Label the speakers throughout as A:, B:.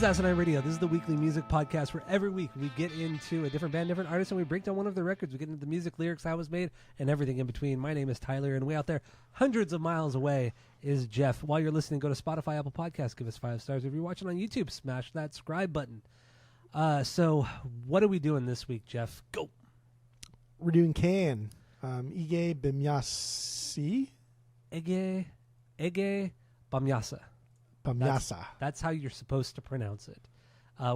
A: Asinine Radio. This is the weekly music podcast where every week we get into a different band, different artist, and we break down one of their records. We get into the music, lyrics, how it was made, and everything in between. My name is Tyler, and way out there, hundreds of miles away, is Jeff. While you're listening, go to Spotify, Apple Podcasts, give us 5 stars. If you're watching on YouTube, smash that subscribe button. So what are we doing this week, Jeff? Go.
B: We're doing Can. Ege Bamyasi.
A: Ege Bamyasa.
B: Bamyasa.
A: That's how you're supposed to pronounce it.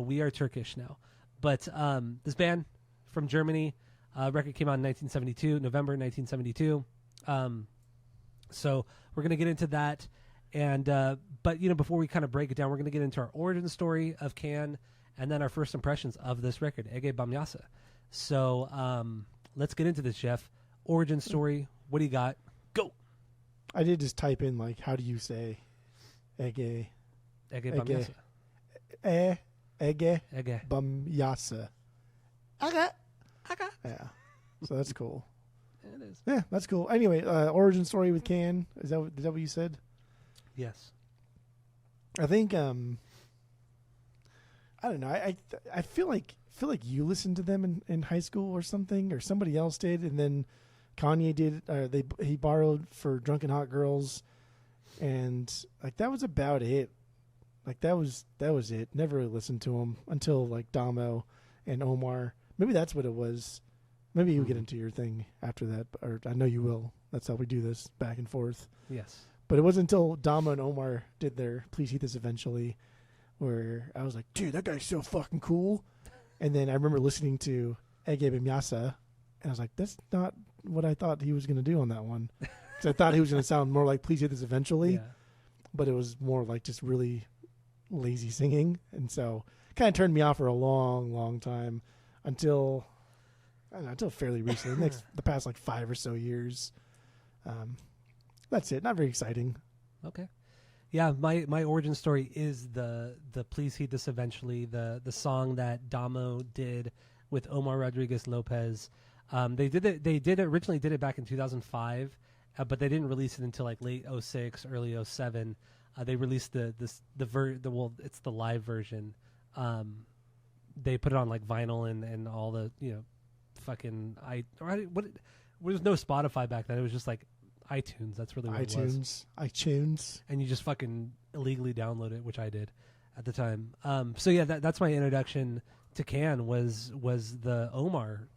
A: We are Turkish now. But this band from Germany, record came out in 1972, November 1972. So we're going to get into that. And but, before we kind of break it down, we're going to get into our origin story of Can and then our first impressions of this record, Ege Bamyasa. So let's get into this, Jeff. Origin story. What do you got? Go.
B: I did just type in, how do you say Ege
A: Bamyasa.
B: Ege
A: Ege.
B: Bamyasa. Ege. Yeah. So that's cool.
A: It is.
B: Yeah, that's cool. Anyway, origin story with Can. Is that what you said?
A: Yes.
B: I think I don't know. I feel like you listened to them in high school or something, or somebody else did, and then Kanye did. He borrowed for Drunken Hot Girls. And that was about it. That was it. Never really listened to him until Damo and Omar. Maybe that's what it was. Maybe you get into your thing after that, or I know you will. That's how we do this, back and forth.
A: Yes.
B: But it wasn't until Damo and Omar did their Please Heat This Eventually, where I was like, dude, that guy's so fucking cool. And then I remember listening to Ege Bamyasa, and I was like, that's not what I thought he was going to do on that one. I thought he was going to sound more like Please Hear This Eventually, but it was more like just really lazy singing. And so it kind of turned me off for a long, long time until fairly recently, the past 5 or so years. That's it. Not very exciting.
A: Okay. Yeah, my origin story is the Please Heed This Eventually, the song that Damo did with Omar Rodriguez Lopez. They originally did it back in 2005. But they didn't release it until late 06, early 07. They released it's the live version. They put it on vinyl and all the fucking there was no Spotify back then. It was just iTunes. That's really what it was.
B: iTunes.
A: And you just fucking illegally download it, which I did at the time. So yeah, that's my introduction to Can was Omar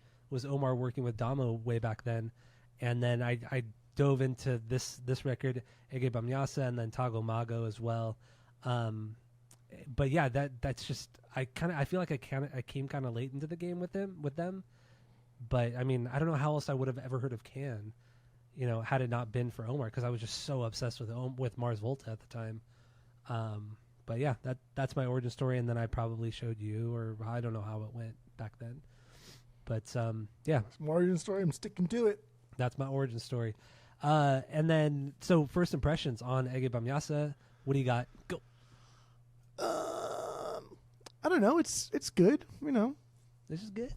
A: working with Damo way back then, and then I dove into this record, Ege Bamyasa, and then Tago Mago as well. But yeah, that's just I feel like I came kind of late into the game with them. But I mean, I don't know how else I would have ever heard of Can, had it not been for Omar, because I was just so obsessed with Mars Volta at the time. But yeah, that's my origin story, and then I probably showed you, or I don't know how it went back then. But yeah,
B: that's my origin story. I'm sticking to it.
A: That's my origin story. And then, so first impressions on Ege Bamyasa. What do you got? Go.
B: I don't know. It's good.
A: This is good.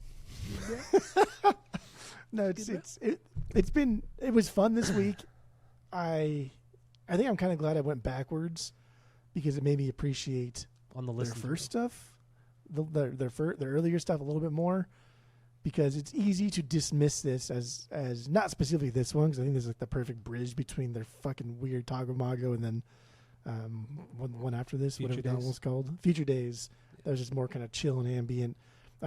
B: No, it was fun this week. I think I'm kind of glad I went backwards, because it made me appreciate
A: on the
B: their first stuff, their earlier stuff a little bit more. Because it's easy to dismiss this as not specifically this one, because I think this is the perfect bridge between their fucking weird Tago Mago and then one after this, whatever that one was called, Future Days. That was just more kind of chill and ambient.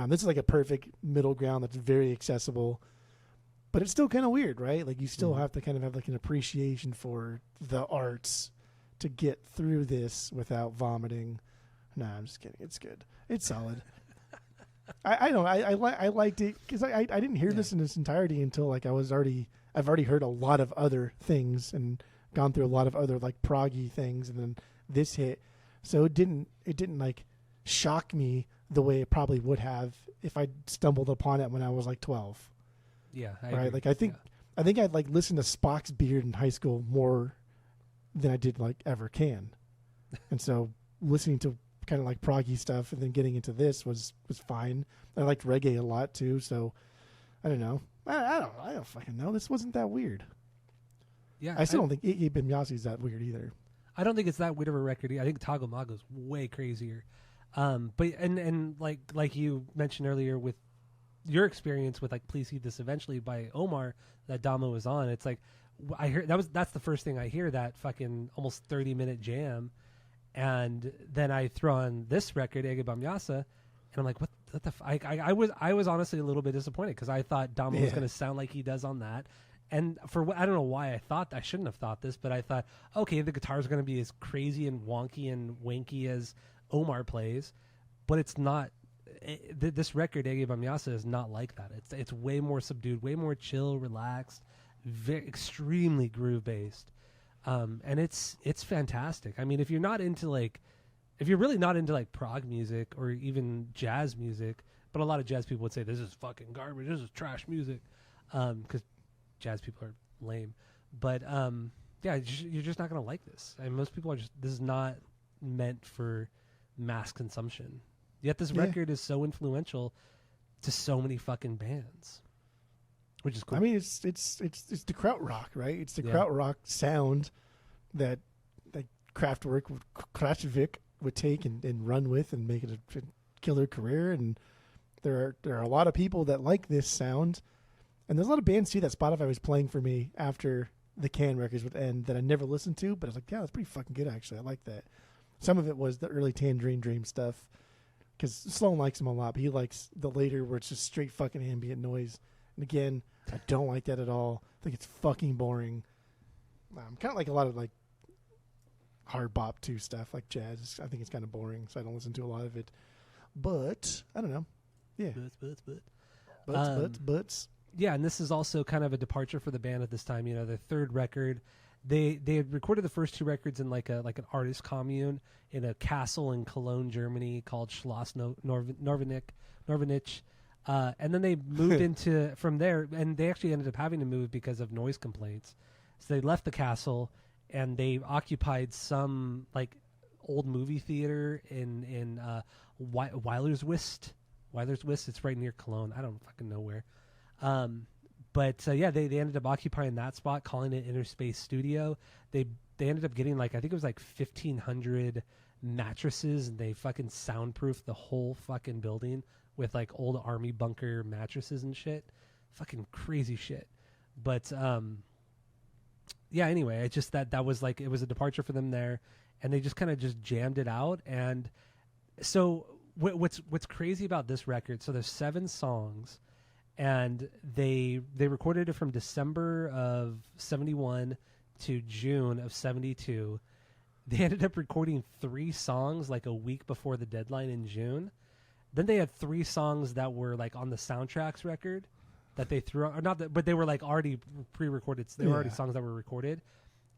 B: This is a perfect middle ground that's very accessible, but it's still kind of weird, right? You still have to kind of have an appreciation for the arts to get through this without vomiting. Nah, I'm just kidding. It's good. It's solid. I liked it because I didn't hear this in its entirety until I've already heard a lot of other things and gone through a lot of other proggy things, and then this hit, so it didn't shock me the way it probably would have if I stumbled upon it when I was 12.
A: Yeah,
B: right. I think I'd listened to Spock's Beard in high school more than I did ever Can, and so listening to kind of proggy stuff and then getting into this was fine. I liked reggae a lot too, so I don't know. I don't fucking know. This wasn't that weird.
A: Yeah,
B: I still don't think Ege Bamyasi is that weird either.
A: I don't think it's that weird of a record. I think Tago Mago is way crazier. But like you mentioned earlier with your experience with like Please Heed This Eventually by Omar that Damo was on, it's like I hear that's the first thing I hear, that fucking almost 30-minute jam, and then I throw on this record Ege Bamyasa, and I'm like, what the I was honestly a little bit disappointed because I thought Damo was going to sound like he does on that. And I don't know why I shouldn't have thought this, but I thought, okay, the guitar is going to be as crazy and wonky and wanky as Omar plays, but it's not. This record, Ege Bamyasa, is not like that. It's way more subdued, way more chill, relaxed, extremely groove based, and it's fantastic. I mean, if you're really not into like prog music or even jazz music, but a lot of jazz people would say this is fucking garbage, this is trash music, because jazz people are lame. But yeah, you're just not gonna like this. And most people are just, this is not meant for mass consumption. Yet this record is so influential to so many fucking bands, which is cool.
B: I mean, it's the krautrock, right? It's the krautrock sound that Kraftwerk would take and run with and make it a killer career. And there are a lot of people that like this sound. And there's a lot of bands, too, that Spotify was playing for me after the Can records would end that I never listened to. But I was like, yeah, that's pretty fucking good, actually. I like that. Some of it was the early Tangerine Dream stuff, because Sloan likes them a lot, but he likes the later where it's just straight fucking ambient noise. And again, I don't like that at all. I think it's fucking boring. Kind of like a lot of like hard bop too stuff, like jazz. I think it's kind of boring, so I don't listen to a lot of it. But I don't know. Yeah. Butts.
A: Yeah, and this is also kind of a departure for the band at this time. You know, their third record. They had recorded the first two records in like an artist commune in a castle in Cologne, Germany called Schloss Norvenich, and then they moved into from there, and they actually ended up having to move because of noise complaints. So they left the castle and they occupied some like old movie theater in Weilerswist. It's right near Cologne. I don't fucking know where. But yeah, they ended up occupying that spot, calling it Inner Space Studio. They ended up getting like, I think it was like 1,500 mattresses, and they fucking soundproofed the whole fucking building with like old army bunker mattresses and shit. Fucking crazy shit. But yeah, anyway, it just that was like, it was a departure for them there, and they just kind of just jammed it out. And so what's crazy about this record? So there's 7 songs. And they recorded it from December of 71 to June of 72. They ended up recording 3 songs like a week before the deadline in June. Then they had 3 songs that were like on the Soundtracks record that they threw on, or not that, but they were like already pre-recorded. So they were already songs that were recorded.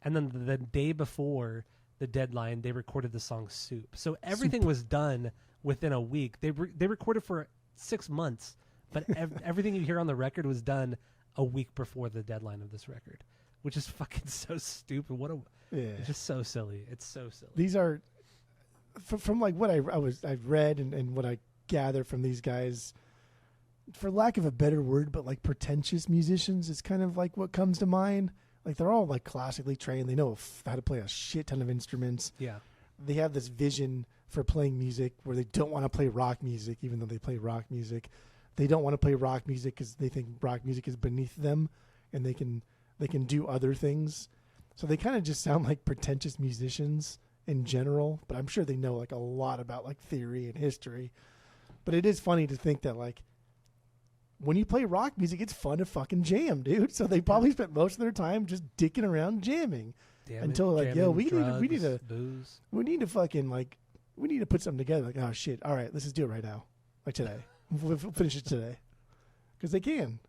A: And then the day before the deadline, they recorded the song Soup. So everything was done within a week. They recorded for 6 months. But everything you hear on the record was done a week before the deadline of this record, which is fucking so stupid. It's just so silly. It's so silly.
B: These are from like what I've read and what I gather from these guys, for lack of a better word, but like pretentious musicians is kind of like what comes to mind. Like they're all like classically trained. They know how to play a shit ton of instruments.
A: Yeah.
B: They have this vision for playing music where they don't want to play rock music, even though they play rock music. They don't want to play rock music because they think rock music is beneath them, and they can do other things. So they kind of just sound like pretentious musicians in general. But I'm sure they know like a lot about like theory and history. But it is funny to think that like when you play rock music, it's fun to fucking jam, dude. So they probably spent most of their time just dicking around jamming until like, yo, we need to put something together. Like, oh shit, all right, let's just do it right now, like today. We'll finish it today because they can.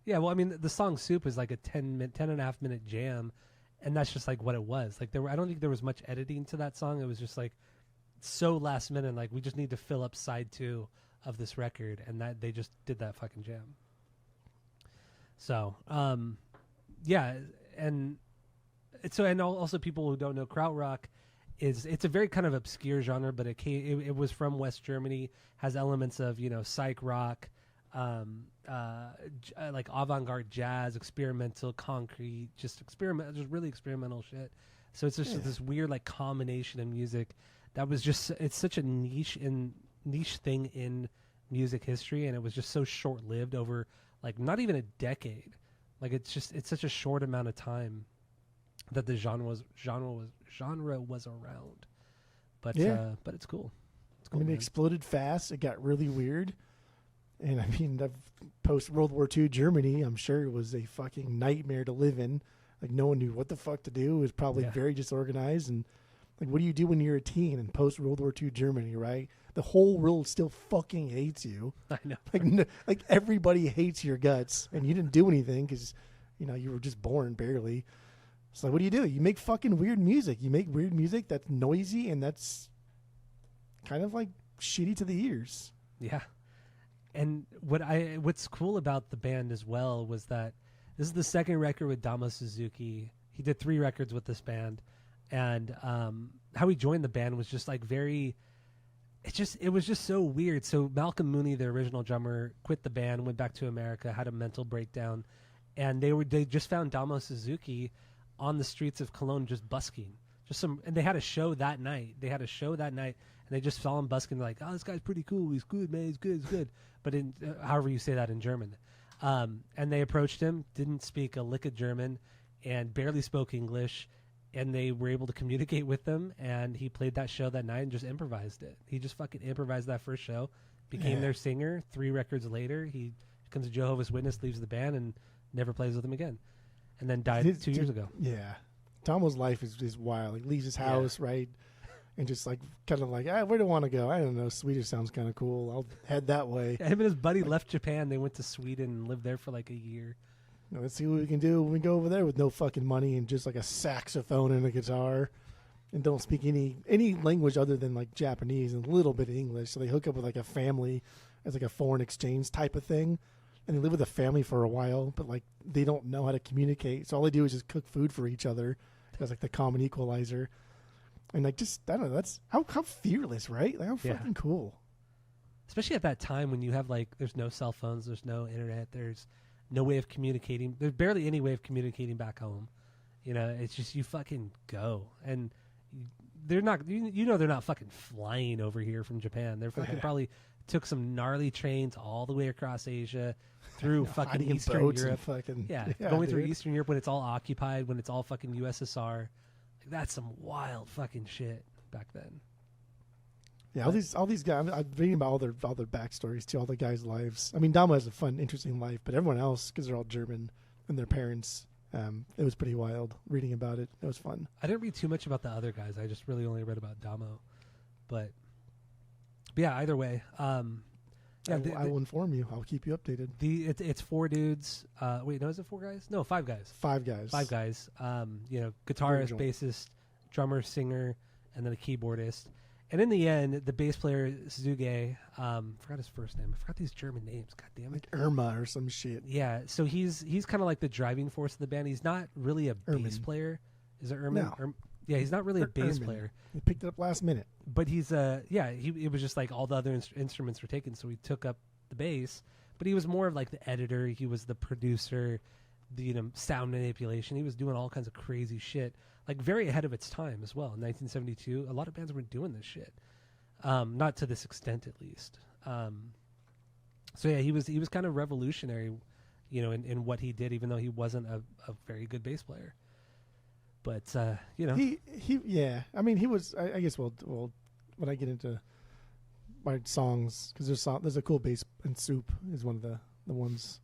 A: Yeah, well, I mean, the song "Soup" is like a 10.5 minute jam, and that's just like what it was. Like I don't think there was much editing to that song. It was just like so last minute. Like we just need to fill up side 2 of this record, and that they just did that fucking jam. So, yeah, and also people who don't know krautrock. It's a very kind of obscure genre, but it was from West Germany, has elements of, you know, psych rock, like avant-garde jazz, experimental, concrete, just really experimental shit. So it's just this weird like combination of music that was just, it's such a niche thing in music history, and it was just so short lived over like not even a decade. Like it's such a short amount of time that the genre was around. But it's cool. It's cool.
B: I mean, it exploded fast. It got really weird. And I mean, post World War II Germany, I'm sure it was a fucking nightmare to live in. Like no one knew what the fuck to do. It was probably very disorganized. And like, what do you do when you're a teen in post World War II Germany, right? The whole world still fucking hates you.
A: I know.
B: Like everybody hates your guts, and you didn't do anything because, you were just born barely. So what do? You make fucking weird music. You make weird music that's noisy and that's kind of like shitty to the ears.
A: Yeah. And what's cool about the band as well was that this is the second record with Damo Suzuki. He did 3 records with this band, and how he joined the band was just like it was just so weird. So Malcolm Mooney, the original drummer, quit the band, went back to America, had a mental breakdown, and they just found Damo Suzuki on the streets of Cologne just busking. And they had a show that night. And they just saw him busking. They're like, oh, this guy's pretty cool. He's good, man. He's good. But in however you say that in German. And they approached him, didn't speak a lick of German, and barely spoke English. And they were able to communicate with them. And he played that show that night and just improvised it. He just fucking improvised that first show, became their singer. 3 records later, he becomes a Jehovah's Witness, leaves the band, and never plays with them again. And then died 2 years ago.
B: Yeah. Damo's life is wild. He leaves his house, right? And just like, kind of like, where do I want to go? I don't know. Swedish sounds kind of cool. I'll head that way.
A: Yeah, him and his buddy left Japan. They went to Sweden and lived there for like a year.
B: Let's see what we can do when we go over there with no fucking money and just like a saxophone and a guitar, and don't speak any language other than like Japanese and a little bit of English. So they hook up with like a family as like a foreign exchange type of thing, and they live with a family for a while, but like they don't know how to communicate. So all they do is just cook food for each other. That's like the common equalizer. And like, just, I don't know, that's how fearless, right? Like how fucking cool.
A: Especially at that time when you have like, there's no cell phones, there's no internet, there's no way of communicating. There's barely any way of communicating back home. It's just you fucking go. And they're not, they're not fucking flying over here from Japan. They're fucking probably took some gnarly trains all the way across Asia through fucking Eastern Europe. Going through Eastern Europe when it's all occupied, when it's all fucking USSR. Like, that's some wild fucking shit back then. Yeah,
B: all these guys. I'm reading about all their backstories too. All the guys' lives. I mean, Damo has a fun, interesting life, but everyone else, because they're all German and their parents, it was pretty wild reading about it. It was fun.
A: I didn't read too much about the other guys. I just really only read about Damo, but yeah. Either way,
B: I will inform you. I'll keep you updated.
A: It's 4 dudes. Wait, no, is it 4 guys? No, 5 guys.
B: 5 guys.
A: 5 guys. Guitarist, bassist, drummer, singer, and then a keyboardist. And in the end, the bass player, Zuge, forgot his first name. I forgot these German names. God damn it.
B: Like Irma or some shit.
A: Yeah, so he's kind of like the driving force of the band. He's not really a bass player. Is it Irma?
B: No.
A: Yeah, he's not really a bass player.
B: He picked it up last minute.
A: But he's, it was just like all the other instruments were taken, so he took up the bass. But he was more of like the editor. He was the producer, the sound manipulation. He was doing all kinds of crazy shit. Like very ahead of its time as well. In 1972, a lot of bands were doing this shit, not to this extent at least. So yeah, he was kind of revolutionary, in what he did, even though he wasn't a very good bass player. But
B: he I mean, he was. I guess well, when I get into my songs, because there's a cool bass, and Soup is one of the ones.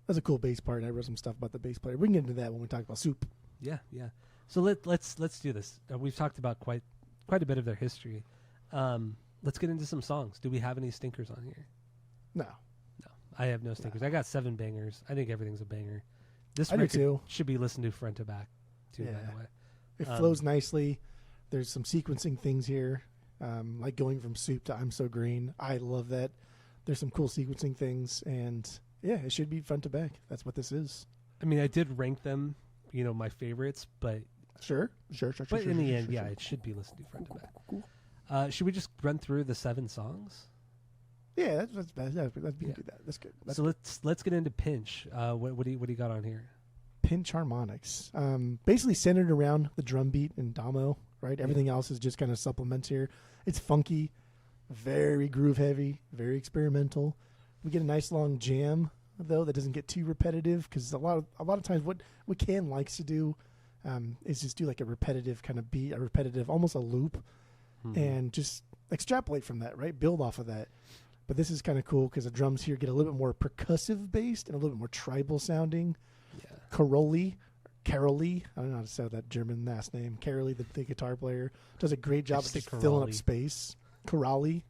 B: There's a cool bass part, and I wrote some stuff about the bass player. We can get into that when we talk about Soup.
A: Yeah. So let's do this. We've talked about quite a bit of their history. Let's get into some songs. Do we have any stinkers on here?
B: No,
A: I have no stinkers. I got 7 bangers. I think everything's a banger. This
B: I do
A: record
B: too.
A: Should be listened to front to back, too. By the way,
B: it flows nicely. There's some sequencing things here, like going from Soup to I'm So Green. I love that. There's some cool sequencing things, and yeah, it should be front to back. That's what this is.
A: I mean, I did rank them, my favorites, but
B: Sure.
A: But in the end, it should be listened to front to back.
B: Cool.
A: Should we just run through the 7 songs?
B: Yeah, we can do that. That's good.
A: Let's get into Pinch. What do you got on here?
B: Pinch harmonics. Basically centered around the drum beat and Damo, right? Everything else is just kind of supplements here. It's funky, very groove heavy, very experimental. We get a nice long jam though that doesn't get too repetitive, because a lot of times what Can likes to do is just do like a repetitive kind of beat, a repetitive, almost a loop, and just extrapolate from that, right? Build off of that. But this is kind of cool because the drums here get a little bit more percussive based and a little bit more tribal sounding. Yeah. Carolee, I don't know how to say that German last name. Carolee, the guitar player, does a great job of just filling up space. Carolee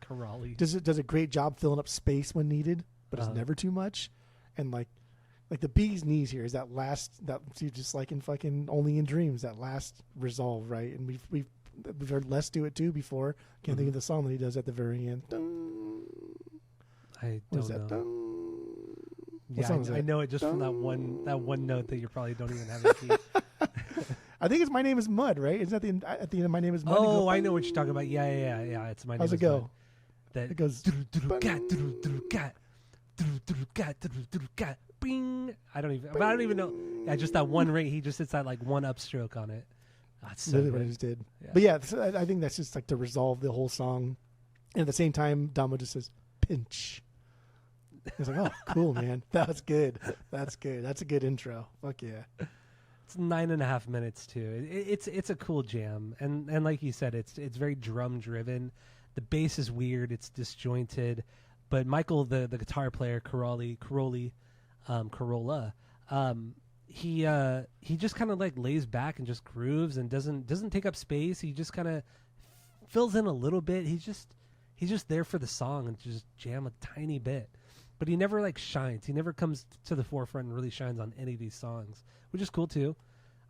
B: does a great job filling up space when needed, but it's never too much. And like the bee's knees here is that just like in fucking Only in Dreams, that last resolve, right? And we've heard Les do it too before. Can't think of the song that he does at the very end.
A: I don't know. Yeah, I know it just from that one note that you probably don't even have.
B: I think it's My Name Is Mud, right? Is that at the end of My Name Is Mud?
A: Oh, I know what you're talking about. Yeah. It's My Name Is Mud.
B: How's it go?
A: That
B: it goes.
A: Bing. I don't even know. Yeah, just that one ring. He just hits that like one upstroke on it. That's so
B: literally what I just did. Yeah. But yeah, I think that's just like to resolve the whole song. And at the same time, Damo just says pinch. It's like, oh, cool, man. That was good. That's good. That's a good intro. Fuck yeah.
A: It's 9.5 minutes too. It's a cool jam, and like you said, it's very drum driven. The bass is weird. It's disjointed, but Michael, the guitar player, Corolla, he just kind of like lays back and just grooves and doesn't take up space. He just kind of fills in a little bit. He's just there for the song and just jam a tiny bit. But he never like shines. He never comes to the forefront and really shines on any of these songs, which is cool too.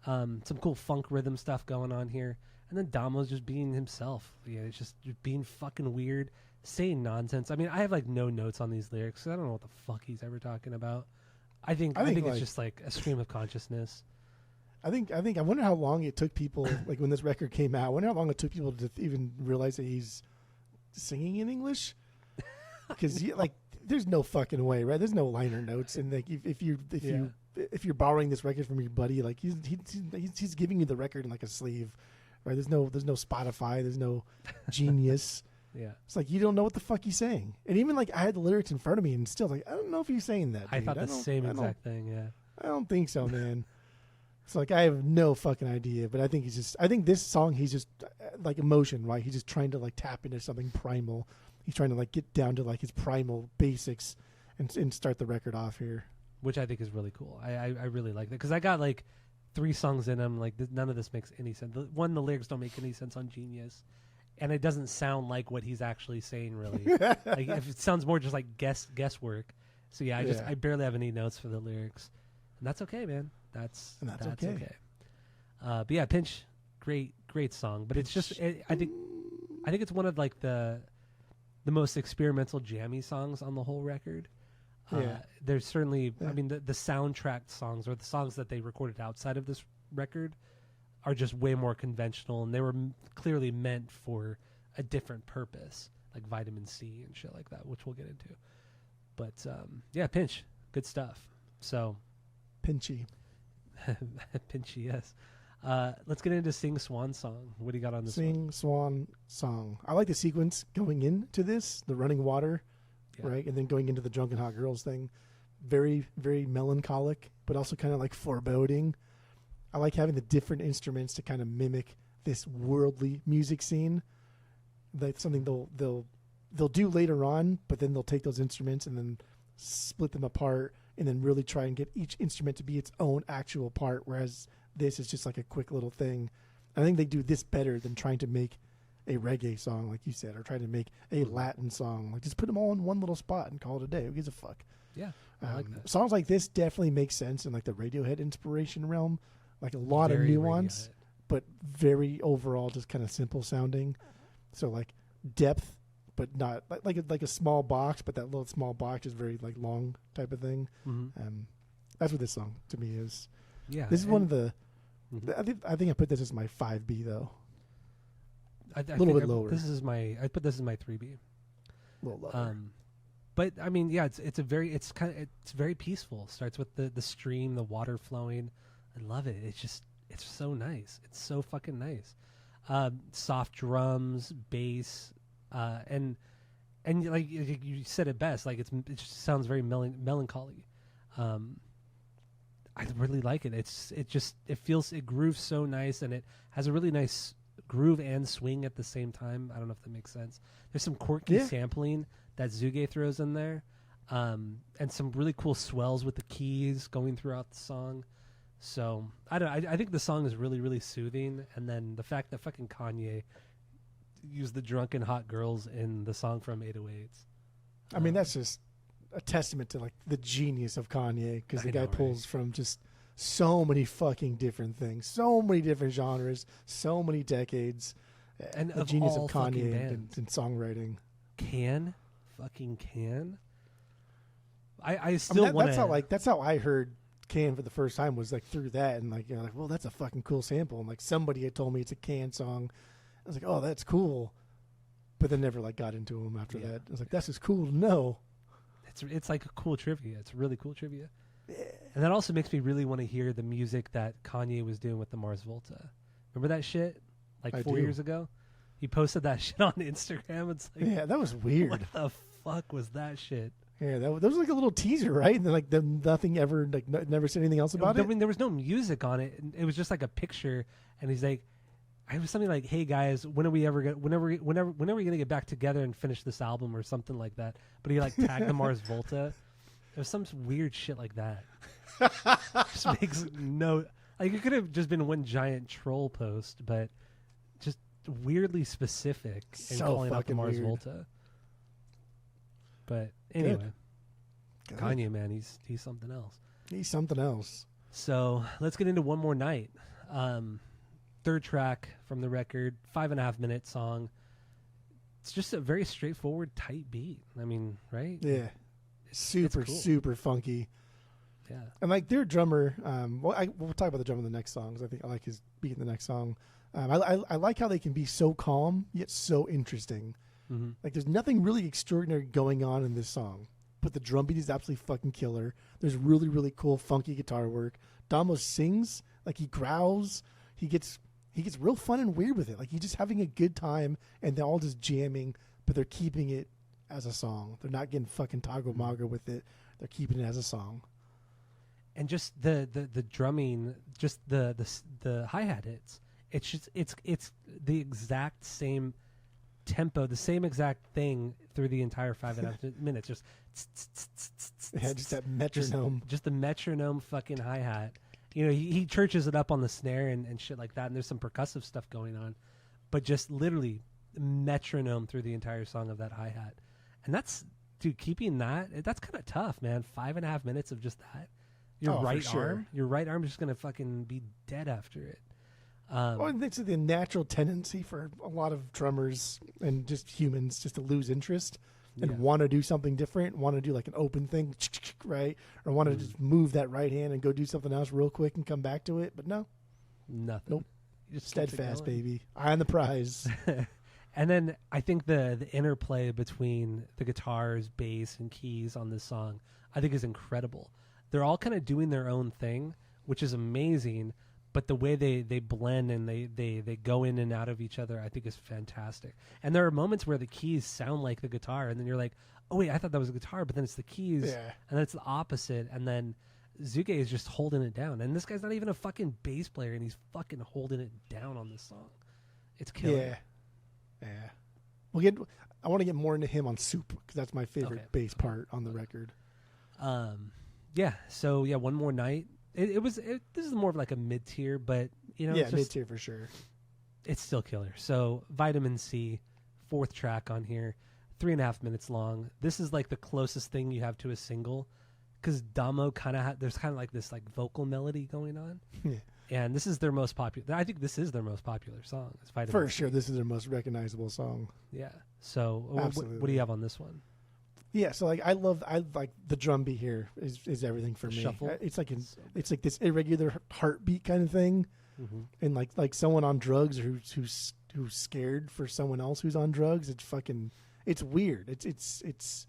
A: Some cool funk rhythm stuff going on here. And then Damo's just being himself. Yeah, it's just being fucking weird, saying nonsense. I mean, I have like no notes on these lyrics. I don't know what the fuck he's ever talking about. I think it's just like a stream of consciousness.
B: I wonder how long it took people, like when this record came out, I wonder how long it took people to even realize that he's singing in English. Because there's no fucking way, right? There's no liner notes, and like if you're borrowing this record from your buddy, like he's giving you the record in like a sleeve, right? There's no Spotify, there's no Genius.
A: Yeah,
B: it's like you don't know what the fuck he's saying, and even like I had the lyrics in front of me, and still like I don't know if he's saying that.
A: I thought the same exact thing. Yeah,
B: I don't think so, man. It's like I have no fucking idea, but I think this song he's just like emotion, right? He's just trying to like tap into something primal. He's trying to like get down to like his primal basics and start the record off here,
A: which I think is really cool. I really like that because I got like 3 songs in them. Like none of this makes any sense. The lyrics don't make any sense on Genius, and it doesn't sound like what he's actually saying really. Like if it sounds more just like guesswork. So yeah, I barely have any notes for the lyrics, and that's okay, man. That's okay. But yeah, Pinch, great song. But Pinch. It's just I think it's one of like the most experimental jammy songs on the whole record. There's certainly, I mean, the soundtrack songs or the songs that they recorded outside of this record are just way more conventional, and they were clearly meant for a different purpose, like Vitamin C and shit like that, which we'll get into. But yeah, Pinch, good stuff. So
B: Pinchy,
A: yes. Let's get into Sing Swan Song. What do you got on this
B: Sing Swan Song. I like the sequence going into this, the running water, right? And then going into the Drunken Hot Girls thing. Very, very melancholic, but also kind of like foreboding. I like having the different instruments to kind of mimic this worldly music scene. That's something they'll do later on, but then they'll take those instruments and then split them apart and then really try and get each instrument to be its own actual part, whereas this is just like a quick little thing. I think they do this better than trying to make a reggae song, like you said, or trying to make a Latin song. Like just put them all in one little spot and call it a day. Who gives a fuck?
A: Yeah, I like that.
B: Songs like this definitely make sense in like the Radiohead inspiration realm. Like a lot of nuance, but very overall just kind of simple sounding. So like depth, but not like a small box, but that little small box is very like long type of thing. Mm-hmm. That's what this song to me is.
A: Yeah,
B: this is one of the. Mm-hmm. I think I put this as my 5B though.
A: A little bit lower. I put this as my 3B.
B: A little lower.
A: But I mean, yeah, it's very peaceful. Starts with the stream, the water flowing, I love it. It's so nice. It's so fucking nice. Soft drums, bass, and like you said it best. Like it just sounds very melancholy. I really like it. It grooves so nice, and it has a really nice groove and swing at the same time. I don't know if that makes sense. There's some quirky sampling that Zuge throws in there, and some really cool swells with the keys going throughout the song. So I think the song is really, really soothing, and then the fact that fucking Kanye used the drunken hot girls in the song from 808s.
B: I mean, that's just a testament to like the genius of Kanye, because the guy pulls from just so many fucking different things, so many different genres, so many decades,
A: and
B: the genius of Kanye and songwriting.
A: Fucking can. I still want to.
B: That's how I heard Can for the first time, was like through that, and like, you know, like, well, that's a fucking cool sample, and like somebody had told me it's a Can song. I was like, oh, that's cool, but then never like got into him after that. I was like, that's just cool to know.
A: It's like a cool trivia. It's really cool trivia. Yeah. And that also makes me really want to hear the music that Kanye was doing with the Mars Volta. Remember that shit? Like 4 years ago? He posted that shit on Instagram. It's like,
B: yeah, that was weird.
A: What the fuck was that shit?
B: Yeah, that was like a little teaser, right? And then like nothing ever, like never said anything else about it.
A: I mean, there was no music on it. It was just like a picture, and he's like, I was something like, "Hey guys, when are we gonna get back together and finish this album or something like that?" But he like tagged the Mars Volta. It was some weird shit like that. Just makes no, like, it could have just been one giant troll post, but just weirdly specific and calling out the Mars Volta. But anyway, Good. Kanye, man, he's something else.
B: He's something else.
A: So let's get into One More Night. Third track from the record, 5.5 minute song. It's just a very straightforward, tight beat. I mean, right?
B: Yeah. Super, cool. Super funky.
A: Yeah.
B: And like their drummer, we'll talk about the drummer in the next songs. I think I like his beat in the next song. I like how they can be so calm, yet so interesting. Mm-hmm. Like there's nothing really extraordinary going on in this song, but the drum beat is absolutely fucking killer. There's really, really cool, funky guitar work. Damo sings, like he growls. He gets real fun and weird with it. Like he's just having a good time, and they're all just jamming, but they're keeping it as a song. They're not getting fucking tago-mago with it. They're keeping it as a song.
A: And just the drumming, just the hi-hat hits. It's just it's the exact same tempo, the same exact thing through the entire 5.5 minutes. Just
B: just that metronome.
A: Just the metronome fucking hi-hat. You know, he churches it up on the snare and shit like that, and there's some percussive stuff going on, but just literally metronome through the entire song of that hi-hat. And that's, dude, keeping that's kind of tough, man. 5.5 minutes of just that. Your right arm is just going to fucking be dead after it.
B: I think it's the natural tendency for a lot of drummers and just humans just to lose interest and want to do something different, want to do like an open thing, right? Or want to just move that right hand and go do something else real quick and come back to it. But no.
A: Nothing.
B: Nope. Just steadfast, baby. Eye on the prize.
A: And then I think the interplay between the guitars, bass, and keys on this song, I think is incredible. They're all kind of doing their own thing, which is amazing. But the way they blend and they go in and out of each other, I think is fantastic. And there are moments where the keys sound like the guitar, and then you're like, oh, wait, I thought that was a guitar, but then it's the keys, and then it's the opposite, and then Zuge is just holding it down. And this guy's not even a fucking bass player, and he's fucking holding it down on this song. It's killer.
B: Yeah. I want to get more into him on Soup, because that's my favorite bass part on the record.
A: So, One More Night. This is more of like a mid-tier, but, you know.
B: Yeah, mid-tier for sure.
A: It's still killer. So, Vitamin C, fourth track on here, 3.5 minutes long. This is like the closest thing you have to a single, because Damo there's kind of like this like vocal melody going on.
B: Yeah.
A: And this is their most popular. I think this is their most popular song. It's Vitamin
B: For
A: C.
B: sure, this is their most recognizable song.
A: Yeah. So, what do you have on this one?
B: Yeah, so like I like the drum beat here is everything for me.
A: Shuffle.
B: It's like this irregular heartbeat kind of thing, and like someone on drugs or who's scared for someone else who's on drugs. It's weird. It's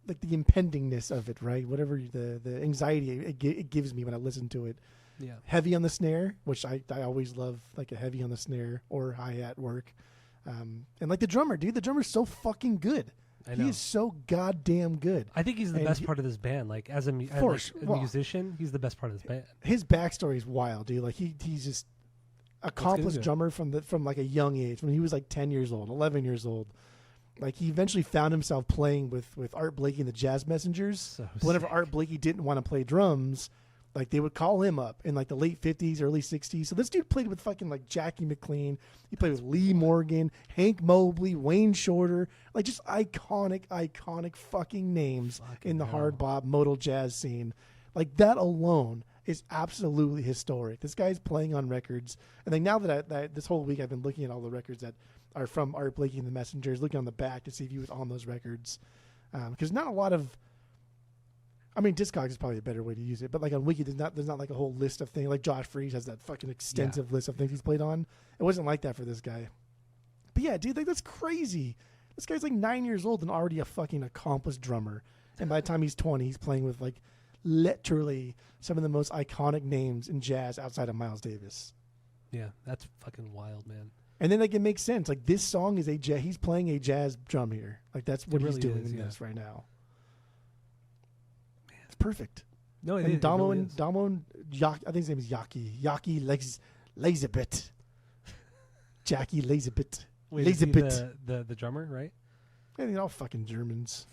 B: like the impendingness of it, right? Whatever the anxiety it gives me when I listen to it,
A: Yeah.
B: Heavy on the snare, which I always love, like a heavy on the snare or hi-hat work. And like the drummer, dude, the drummer's so fucking good.
A: I know.
B: He is so goddamn good.
A: I think he's the best part of this band. Like as a musician, he's the best part of this band.
B: His backstory is wild, dude. Like he's just accomplished drummer from like a young age. When he was like 10 years old, 11 years old. Like he eventually found himself playing with Art Blakey and the Jazz Messengers.
A: So
B: whenever
A: sick.
B: Art Blakey didn't want to play drums, like they would call him up in like the late 50s, early 60s. So this dude played with fucking like Jackie McLean. He played with Lee Morgan, Hank Mobley, Wayne Shorter, like just iconic fucking names in the hard bop modal jazz scene. Like that alone is absolutely historic. This guy's playing on records. And then now that this whole week I've been looking at all the records that are from Art Blakey and the Messengers, looking on the back to see if he was on those records. Because not a lot of, I mean, Discogs is probably a better way to use it, but like on Wiki, there's not like a whole list of things. Like Josh Freese has that fucking extensive list of things he's played on. It wasn't like that for this guy. But yeah, dude, like that's crazy. This guy's like 9 years old and already a fucking accomplished drummer. And by the time he's 20, he's playing with like literally some of the most iconic names in jazz outside of Miles Davis.
A: Yeah, that's fucking wild, man.
B: And then like it makes sense. Like this song is he's playing a jazz drum here. Like that's what he's doing in this right now. Man, it's perfect.
A: No,
B: and Damo and I think his name is Yaki Lazabit. Jackie Lazabit.
A: Wait, is he the drummer, right?
B: I think all fucking Germans.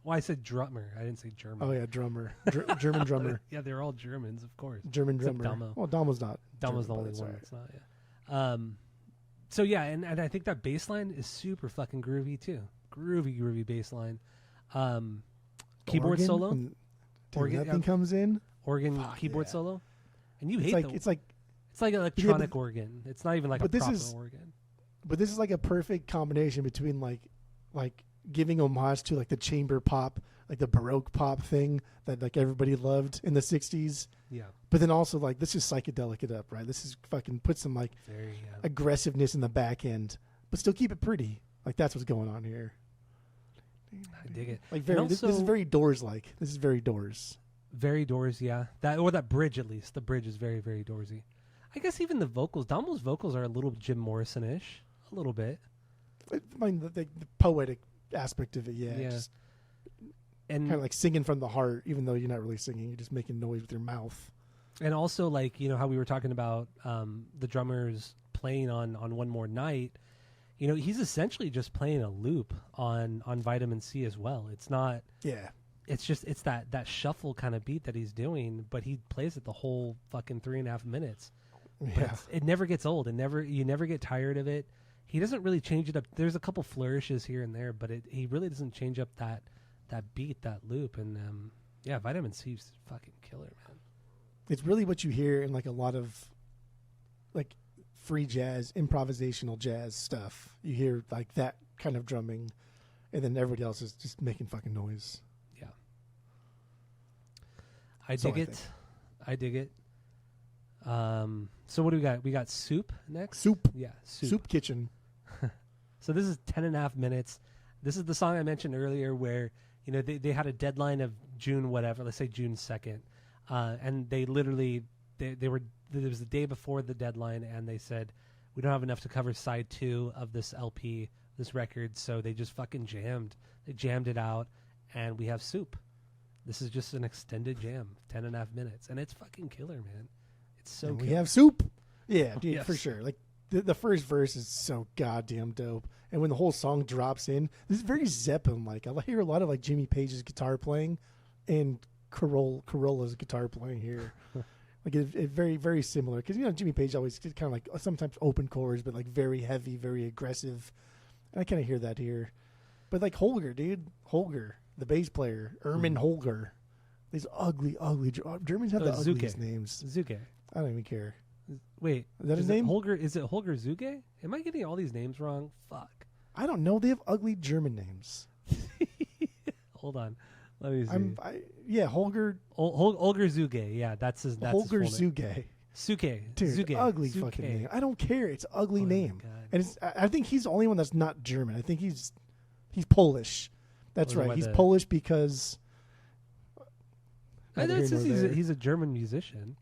A: Well, I said drummer. I didn't say German.
B: Oh yeah, drummer. German drummer.
A: Yeah, they're all Germans, of course.
B: German drummer.
A: Damo.
B: Well, Damo's not.
A: Damo's the only one that's not. Yeah. So yeah, and I think that bass line is super fucking groovy too. Groovy bass line. Keyboard
B: organ,
A: solo.
B: Organ that thing comes in.
A: Organ keyboard solo. And you hate
B: it's like
A: electronic organ. It's not even like a proper organ.
B: But this is like a perfect combination between like giving homage to like the chamber pop, like the Baroque pop thing that like everybody loved in the 60s.
A: Yeah.
B: But then also like let's just psychedelic it up, right? This is fucking put some like aggressiveness in the back end, but still keep it pretty. Like that's what's going on here.
A: I dig it.
B: Like this is very Doors like. This is very Doors.
A: Very Doors, yeah. That bridge at least. The bridge is very, very Doorsy. I guess even the vocals, Damo's vocals are a little Jim Morrison-ish. A little bit.
B: I mean, the poetic aspect of it, yeah. Just and kind of like singing from the heart, even though you're not really singing. You're just making noise with your mouth.
A: And also, like, you know, how we were talking about the drummers playing on One More Night. You know, he's essentially just playing a loop on Vitamin C as well. It's not...
B: Yeah.
A: It's just, it's that shuffle kind of beat that he's doing, but he plays it the whole fucking 3.5 minutes.
B: Yeah.
A: But it never gets old. You never get tired of it. He doesn't really change it up. There's a couple flourishes here and there, but he really doesn't change up that beat, that loop. And yeah, Vitamin C's fucking killer, man.
B: It's really what you hear in like a lot of like free jazz, improvisational jazz stuff. You hear like that kind of drumming, and then everybody else is just making fucking noise.
A: Yeah. I dig it. So what do we got? We got Soup next?
B: Soup.
A: Yeah,
B: Soup Kitchen.
A: So this is 10.5 minutes. This is the song I mentioned earlier where, you know, they had a deadline of June whatever, let's say June 2nd. And they literally, it was the day before the deadline, and they said, we don't have enough to cover side 2 of this LP, this record, so they just fucking jammed. They jammed it out, and we have Soup. This is just an extended jam, 10.5 minutes, and it's fucking killer, man. It's so
B: we have Soup. Yeah, dude,
A: yes.
B: For sure. Like the first verse is so goddamn dope. And when the whole song drops in, this is very Zeppelin-like. I hear a lot of like Jimmy Page's guitar playing and Corolla's guitar playing here. Like it very, very similar. Because, you know, Jimmy Page always kind of like sometimes open chords, but like very heavy, very aggressive. And I kind of hear that here. But like Holger, dude. Holger, the bass player. Ermin Holger. These ugly Germans have the ugliest names.
A: Zuge.
B: I don't even care.
A: Wait,
B: is that his name?
A: Holger? Is it Holger Zuge? Am I getting all these names wrong? Fuck.
B: I don't know. They have ugly German names.
A: Hold on. Let me see.
B: Holger.
A: Holger Zuge. Yeah, that's his. That's
B: Holger
A: his
B: Zuge.
A: Suke.
B: Dude,
A: Zuge.
B: ugly
A: Zuke.
B: fucking name. I don't care. It's an ugly name. And I think he's the only one that's not German. I think he's Polish. That's right. He's Polish because.
A: He's a German musician.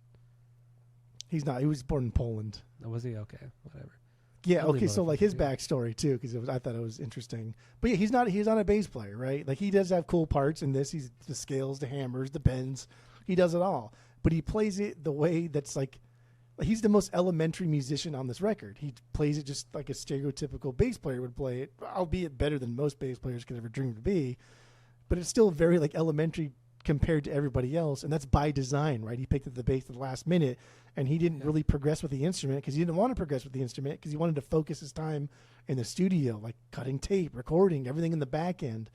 B: He's not. He was born in Poland.
A: Oh, was he? Okay, whatever.
B: Yeah.
A: Ugly
B: Okay. So like his
A: motherfucker,
B: backstory too, because I thought it was interesting. But yeah, he's not a bass player, right? Like he does have cool parts in this. He's the scales, the hammers, the bends. He does it all. But he plays it the way that's like he's the most elementary musician on this record. He plays it just like a stereotypical bass player would play it, albeit better than most bass players could ever dream to be. But it's still very like elementary compared to everybody else, and that's by design, right? He picked up the bass at the last minute, and he didn't really progress with the instrument because he didn't want to progress with the instrument because he wanted to focus his time in the studio, like cutting tape, recording, everything in the back end.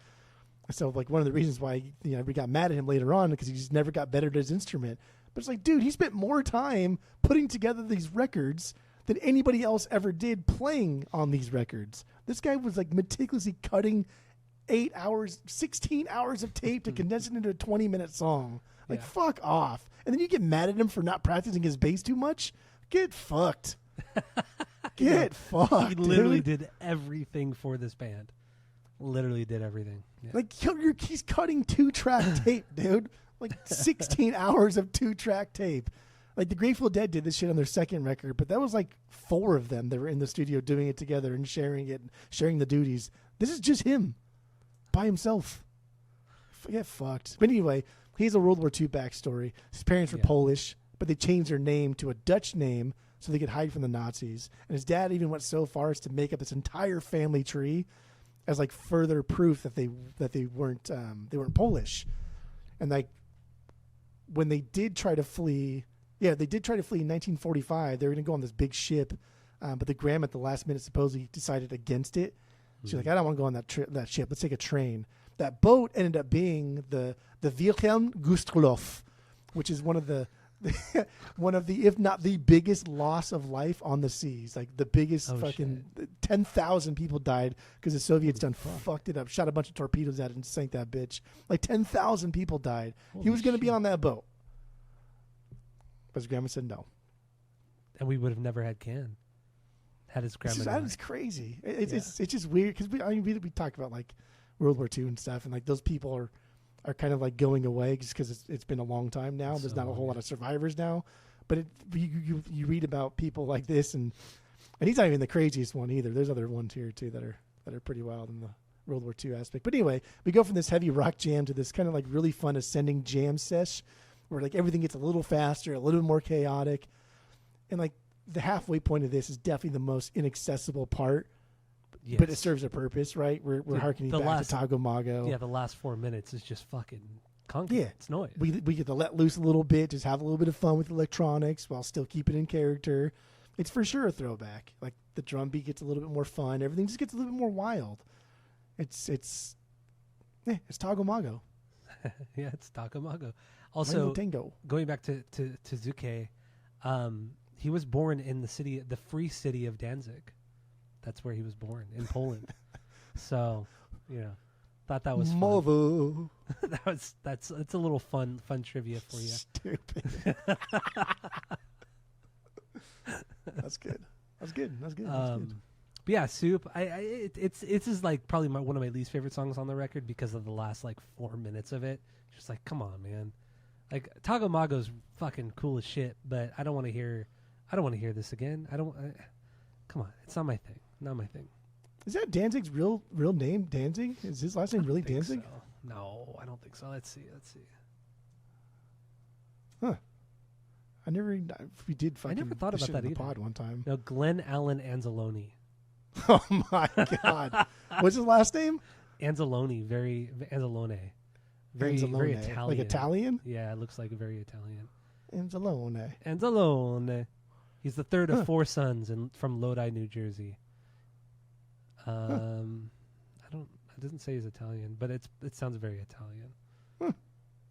B: So like one of the reasons why we got mad at him later on because he just never got better at his instrument. But it's like, dude, he spent more time putting together these records than anybody else ever did playing on these records. This guy was like meticulously cutting 8 hours, 16 hours of tape to condense it into a 20-minute song. Like, fuck off. And then you get mad at him for not practicing his bass too much? Get fucked. Get fucked.
A: He literally did everything for this band. Literally did everything. Yeah.
B: Like, he's cutting 2-track tape, dude. Like 16 hours of 2-track tape. Like the Grateful Dead did this shit on their second record, but that was like 4 of them that were in the studio doing it together and sharing it, sharing the duties. This is just him by himself. Get fucked. But anyway, he has a World War II backstory. His parents were Polish, but they changed their name to a Dutch name so they could hide from the Nazis. And his dad even went so far as to make up this entire family tree as like further proof that they weren't Polish. And like when they did try to flee, they did try to flee in 1945. They were going to go on this big ship, but the Graham at the last minute supposedly decided against it. She's like, I don't want to go on that ship. Let's take a train. That boat ended up being the Wilhelm Gustloff, which is one of the if not the biggest loss of life on the seas. Like the biggest 10,000 people died because the Soviets fucked it up, shot a bunch of torpedoes at it and sank that bitch. Like 10,000 people died. He was going to be on that boat, but his grandma said no,
A: and we would have never had Can. Had his grandma.
B: That is crazy. It's just weird because we talk about like World War II and stuff, and like those people are kind of like going away just because it's been a long time now. There's not a whole lot of survivors now, but you read about people like this, and he's not even the craziest one either. There's other ones here too that are pretty wild in the World War II aspect. But anyway, we go from this heavy rock jam to this kind of like really fun ascending jam sesh where like everything gets a little faster, a little bit more chaotic, and like the halfway point of this is definitely the most inaccessible part. Yes. But it serves a purpose, right? We're harkening back to Tagomago.
A: Yeah, the last 4 minutes is just fucking concrete. Yeah. It's noise.
B: We get to let loose a little bit, just have a little bit of fun with electronics while still keeping in character. It's for sure a throwback. Like the drum beat gets a little bit more fun. Everything just gets a little bit more wild. It's Tagomago.
A: Yeah, it's Tagomago. Also, going back to Zuke, he was born in the free city of Danzig. That's where he was born, in Poland. So, thought that was fun. That's a little fun trivia for you.
B: Stupid. That's good.
A: But yeah, Soup. It's is like probably one of my least favorite songs on the record because of the last like 4 minutes of it. Just like, come on, man. Like Tagomago's fucking cool as shit, but I don't want to hear this again. Come on, it's not my thing. Not my thing.
B: Is that Danzig's real name? Danzig? Is his last name really Danzig?
A: So. No, I don't think so. Let's see.
B: Huh. I never thought about that
A: either.
B: Pod one time.
A: No, Glenn Allen Anzalone.
B: Oh my God. What's his last name?
A: Anzalone. Very Italian.
B: Like Italian?
A: Yeah, it looks like very Italian.
B: Anzalone.
A: He's the third of 4 sons from Lodi, New Jersey. It doesn't say he's Italian, but it sounds very Italian.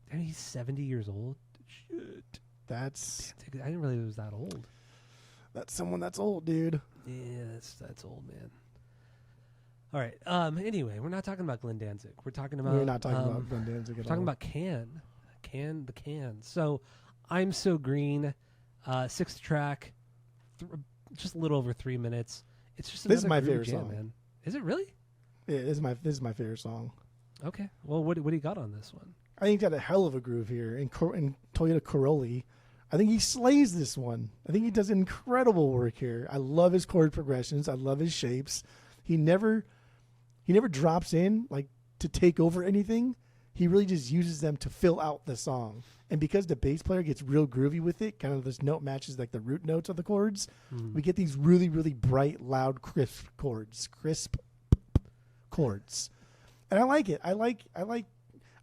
A: And he's 70 years old. Shit. I didn't realize he was that old.
B: That's someone that's old, dude.
A: Yeah, that's old, man. All right. Anyway, we're not talking about Glenn Danzig. We're talking about.
B: We're not talking about Glenn Danzig at all.
A: We're talking about Can. So, I'm So Green, 6th track, just a little over 3 minutes. It's just
B: this is my favorite
A: jam,
B: song,
A: man. Is it really?
B: Yeah, this is my favorite song.
A: Okay. Well, what do you got on this one?
B: I think got a hell of a groove here. And Toyota Corolla, I think he slays this one. I think he does incredible work here. I love his chord progressions. I love his shapes. He never drops in like to take over anything. He really just uses them to fill out the song. And because the bass player gets real groovy with it, kind of this note matches like the root notes of the chords, we get these really, really bright, loud, crisp chords. And I like it. I like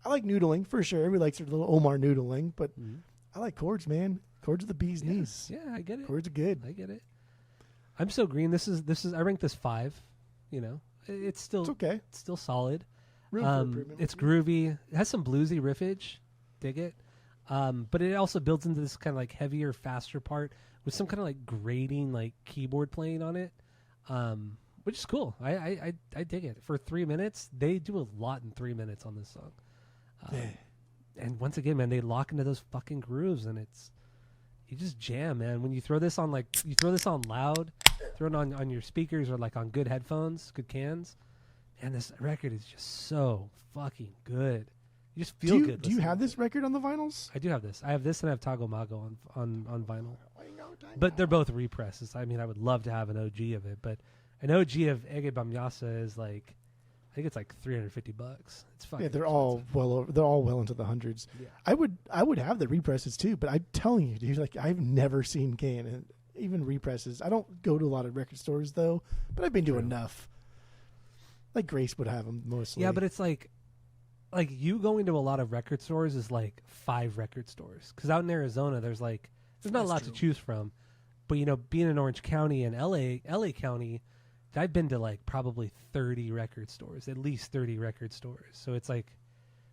B: noodling for sure. Everybody likes their little Omar noodling, but I like chords, man. Chords are the bee's knees.
A: Yeah, I get it.
B: Chords are good.
A: I get it. I'm so green. This is. I rank this 5. You know, it's
B: okay.
A: It's still solid.
B: Room for improvement.
A: It's groovy. It has some bluesy riffage. Dig it. But it also builds into this kind of like heavier, faster part with some kind of like grating, like keyboard playing on it, which is cool. I dig it. For 3 minutes, they do a lot in 3 minutes on this song. And once again, man, they lock into those fucking grooves, and you just jam, man. When you throw this on loud, throw it on your speakers or like on good headphones, good cans, and this record is just so fucking good. You just feel good.
B: Do you have this record on the vinyls?
A: I do have this. I have this, and I have Tago Mago on vinyl. But they're both represses. I mean, I would love to have an OG of it, but an OG of Ege Bamyasi is like, I think it's like $350. It's fucking
B: they're
A: expensive.
B: they're all well into the hundreds.
A: Yeah.
B: I would have the represses too, but I'm telling you, dude, like I've never seen Can and even represses. I don't go to a lot of record stores though, but I've been to enough. Like Grace would have them mostly.
A: Yeah, but it's like you going to a lot of record stores is like 5 record stores. Because out in Arizona, there's not a lot to choose from. But, you know, being in Orange County and LA County, I've been to like probably 30 record stores, at least 30 record stores. So it's like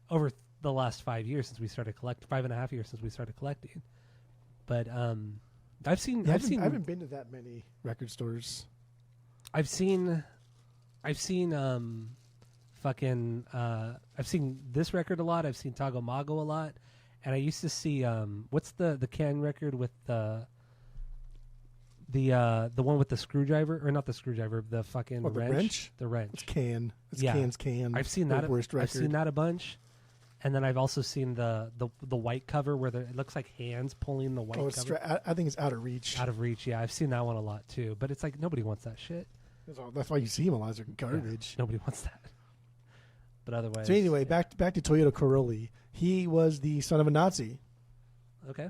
A: over the last 5 years since we started collecting, 5.5 years since we started collecting. But I haven't
B: been to that many record stores.
A: I've seen this record a lot. I've seen Tago Mago a lot, and I used to see what's the Can record with the one with the screwdriver, or not the screwdriver, the fucking wrench. The wrench.
B: It's Can. It's
A: yeah.
B: Can's Can.
A: I've seen that.
B: Worst record.
A: I've seen that a bunch, and then I've also seen the white cover where it looks like hands pulling the white cover.
B: I think it's Out of Reach.
A: Out of Reach. Yeah, I've seen that one a lot too. But it's like nobody wants that shit.
B: That's why you see them a lot. They're garbage.
A: Yeah, nobody wants that. But otherwise.
B: So anyway, back to Toyota Corolla. He was the son of a Nazi.
A: Okay.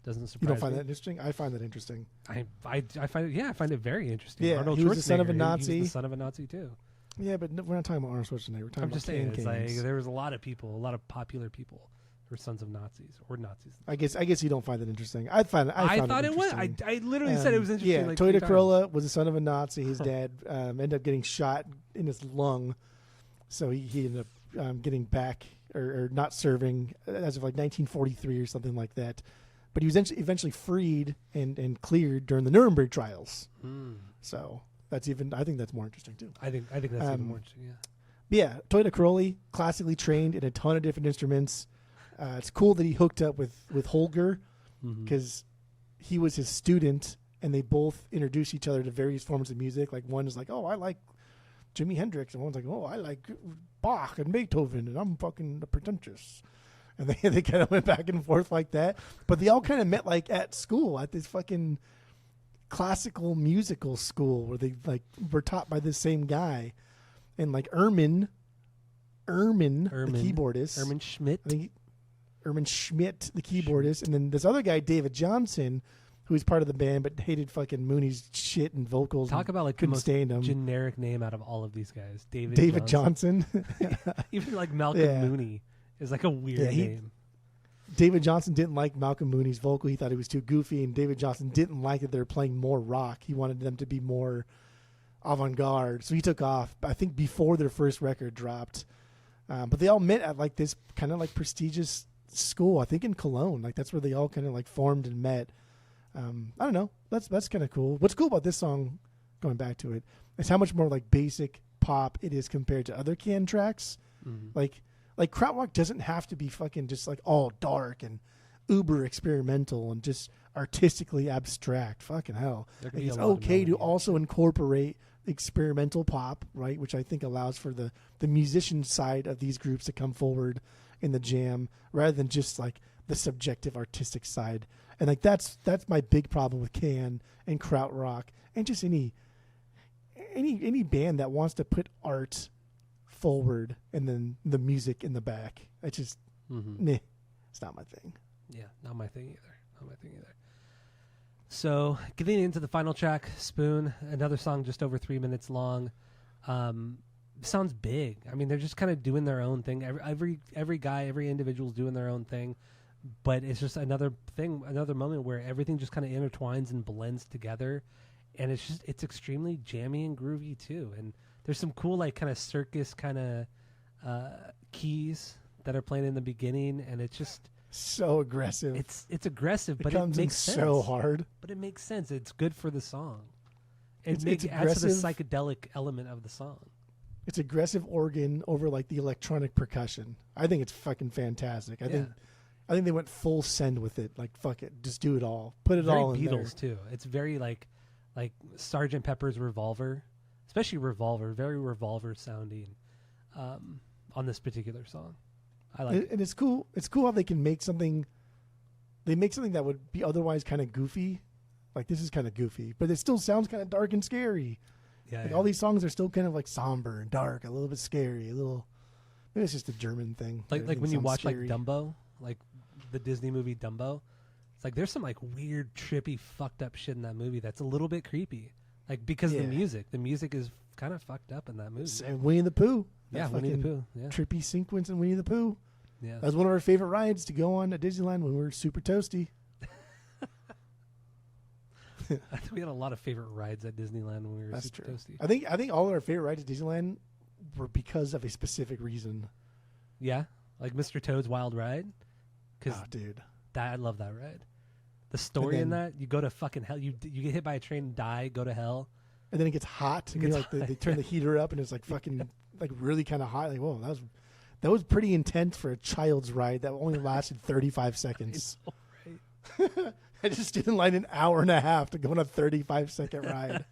A: Doesn't surprise me.
B: You don't find that interesting? I find that interesting.
A: I find it. Yeah, I find it very interesting.
B: Yeah,
A: Arnold
B: he was the son of a
A: Schwarzenegger,
B: Nazi.
A: He was the son of a Nazi too.
B: Yeah, but we're not talking about Arnold Schwarzenegger. We're talking
A: I'm
B: about
A: just saying, it's
B: Cans.
A: like there was a lot of popular people who were sons of Nazis or Nazis.
B: I guess you don't find that interesting. I thought it was.
A: I literally said it was interesting.
B: Yeah,
A: like
B: Toyota Corolla was the son of a Nazi. His dad ended up getting shot in his lung, so he ended up getting back or not serving as of like 1943 or something like that. But he was eventually freed and cleared during the Nuremberg trials. So I think that's more interesting too.
A: I think that's even more interesting. Yeah.
B: But yeah, Toyota Corolla, classically trained in a ton of different instruments. It's cool that he hooked up with Holger because he was his student, and they both introduced each other to various forms of music. Like one is like, oh, I like Jimi Hendrix, and one's like, oh, I like Bach and Beethoven, and I'm fucking pretentious. And they kind of went back and forth like that. But they all kind of met like at school, at this fucking classical musical school where they like were taught by this same guy. And like Ermin, the keyboardist.
A: Ermin Schmidt.
B: I think Ermin Schmidt, the keyboardist. And then this other guy, David Johnson, who was part of the band but hated fucking Mooney's shit and vocals.
A: Talk about like
B: couldn't
A: the most
B: stand him.
A: Generic name out of all of these guys.
B: David Johnson.
A: Even like Malcolm Mooney is like a weird name.
B: David Johnson didn't like Malcolm Mooney's vocal. He thought he was too goofy, and David Johnson didn't like that they were playing more rock. He wanted them to be more avant-garde. So he took off, I think, before their first record dropped. But they all met at like this kind of like prestigious school, I think in Cologne. Like that's where they all kind of like formed and met. I don't know. That's kind of cool. What's cool about this song, going back to it, is how much more like basic pop it is compared to other Can tracks. Like Krautrock doesn't have to be fucking just like all dark and uber experimental and just artistically abstract. Fucking hell. Like it's okay to also incorporate experimental pop, right? Which I think allows for the musician side of these groups to come forward in the jam rather than just like the subjective artistic side. And like that's my big problem with Can and Krautrock and just any band that wants to put art forward and then the music in the back. I just it's not my thing.
A: Yeah, not my thing either. So getting into the final track, Spoon, another song just over 3 minutes long. Sounds big. I mean, they're just kind of doing their own thing. Every guy, every individual's doing their own thing, but it's just another moment where everything just kind of intertwines and blends together, and it's extremely jammy and groovy too. And there's some cool like kind of circus kind of keys that are playing in the beginning, and it's just
B: so aggressive.
A: It's aggressive, but it makes sense.
B: So hard,
A: but it makes sense. It's good for the song. It
B: it's
A: adds to the psychedelic element of the song.
B: It's aggressive organ over like the electronic percussion. I think it's fucking fantastic. I think they went full send with it. Like fuck it, just do it all. Put it all in
A: Beatles
B: there.
A: too. It's very like Sgt. Pepper's Revolver, especially Revolver, very Revolver sounding on this particular song. I like it.
B: And it's cool. It's cool how they can make something. They make something that would be otherwise kind of goofy. Like this is kind of goofy, but it still sounds kind of dark and scary.
A: Yeah,
B: all these songs are still kind of like somber and dark, a little bit scary, a little. Maybe it's just a German thing.
A: Like when you watch
B: scary.
A: like Dumbo, like the Disney movie Dumbo. It's like there's some like weird, trippy, fucked up shit in that movie that's a little bit creepy. Like because the music is kind of fucked up in that movie.
B: And Winnie the Pooh.
A: Yeah, Winnie the Pooh. Yeah.
B: Trippy sequence in Winnie the Pooh.
A: Yeah,
B: that was one of our favorite rides to go on at Disneyland when we were super toasty.
A: I think we had a lot of favorite rides at Disneyland when we were super toasty.
B: I think all of our favorite rides at Disneyland were because of a specific reason.
A: Yeah, like Mr. Toad's Wild Ride.
B: Dude,
A: I love that ride. The story in that, you go to fucking hell. You get hit by a train and die, go to hell.
B: And then it gets hot. And they turn the heater up and it's like fucking like really kind of hot. Like, whoa, that was pretty intense for a child's ride that only lasted 35 seconds. Right. I just stood in line an hour and a half to go on a 35-second ride.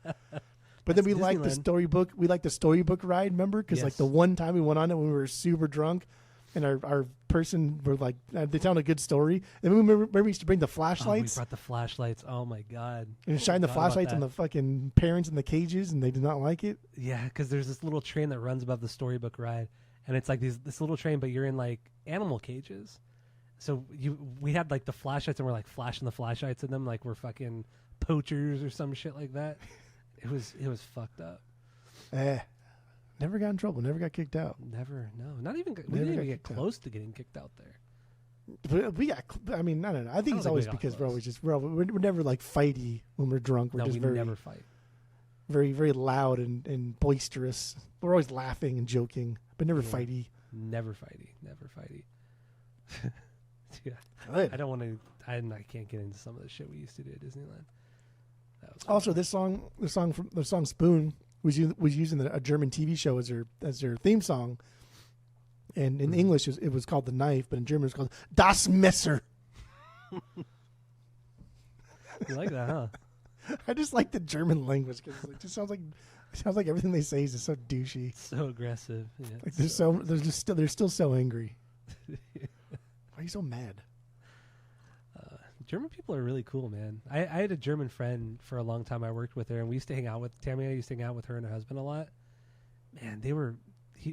B: But then we liked the storybook. We liked the storybook ride, remember? Because like the one time we went on it when we were super drunk, and our person were like, they tell a good story. And remember we used to bring the flashlights.
A: We brought the flashlights. Oh my god!
B: And shine the flashlights on the fucking parents in the cages, and they did not like it.
A: Yeah, because there's this little train that runs above the storybook ride, and it's like this little train, but you're in like animal cages. So we had like the flashlights, and we're like flashing the flashlights in them like we're fucking poachers or some shit like that. It was fucked up.
B: Never got in trouble. Never got kicked out.
A: Never. No. Not even. We didn't even get close to getting kicked out there.
B: But we got. I mean, I don't know. I think it's always because we're never like fighty when we're drunk. We're just
A: we never fight.
B: Very very loud and boisterous. We're always laughing and joking, but never fighty.
A: Never fighty. Never fighty. Yeah.
B: Good.
A: I don't want to. I can't get into some of the shit we used to do at Disneyland.
B: Also, the song Spoon was using a German TV show as their theme song, and in English it was called The Knife, but in German it was called Das Messer.
A: You like that, huh?
B: I just like the German language because it just sounds like everything they say is so douchey,
A: so aggressive. Yeah,
B: like they're still so angry. Why are you so mad?
A: German people are really cool, man. I had a German friend for a long time. I worked with her, and we used to hang out with Tammy. I used to hang out with her and her husband a lot. Man,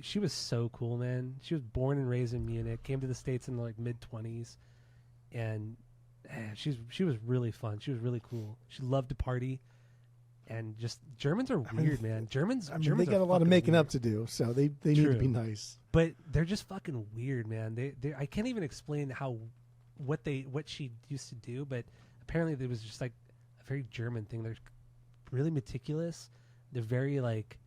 A: she was so cool, man. She was born and raised in Munich, came to the States in the like mid-20s, and she was really fun. She was really cool. She loved to party, and just Germans are weird, man. Germans
B: they got a lot of making up to do, so they need to be nice.
A: But they're just fucking weird, man. They I can't even explain what she used to do, but apparently it was just like a very German thing. They're really meticulous. They're very like,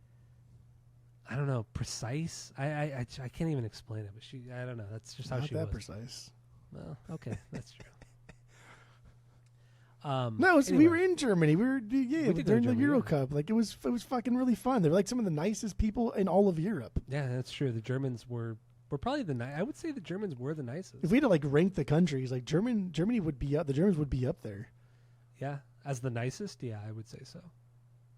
A: I don't know, precise. I can't even explain it, but I don't know. That's just how she was.
B: Not that precise.
A: Well, okay, that's true.
B: No, we were in Germany. We were during the Euro Cup. Like it was fucking really fun. They were like some of the nicest people in all of Europe.
A: Yeah, that's true. The Germans were probably I would say the Germans were the nicest.
B: If we had to like rank the countries, like Germany would be up. The Germans would be up there.
A: Yeah, as the nicest. Yeah, I would say so.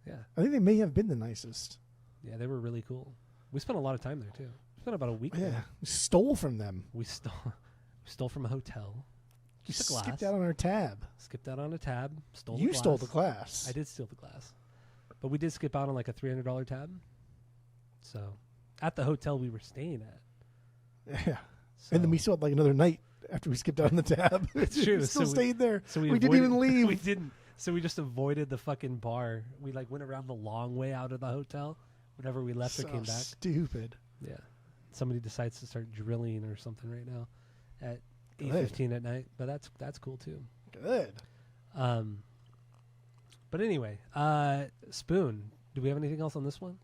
A: Yeah,
B: I think they may have been the nicest.
A: Yeah, they were really cool. We spent a lot of time there too. We spent about a week.
B: Yeah,
A: there.
B: We stole from them.
A: We stole from a hotel.
B: You
A: Just a glass.
B: skipped out on our tab.
A: Skipped out on a tab. Stole
B: You
A: the glass.
B: stole the glass.
A: I did steal the glass. But we did skip out on like a $300 tab. So at the hotel we were staying at.
B: Yeah.
A: So.
B: And then we still had like another night after we skipped out on the tab.
A: It's true.
B: We still
A: So
B: stayed there.
A: So
B: we didn't even leave.
A: We didn't. So we just avoided the fucking bar. We like went around the long way out of the hotel whenever we left or came back.
B: Stupid.
A: Yeah. Somebody decides to start drilling or something right now at 8:15 at night, but that's cool too.
B: Good.
A: But anyway, Spoon. Do we have anything else on this one?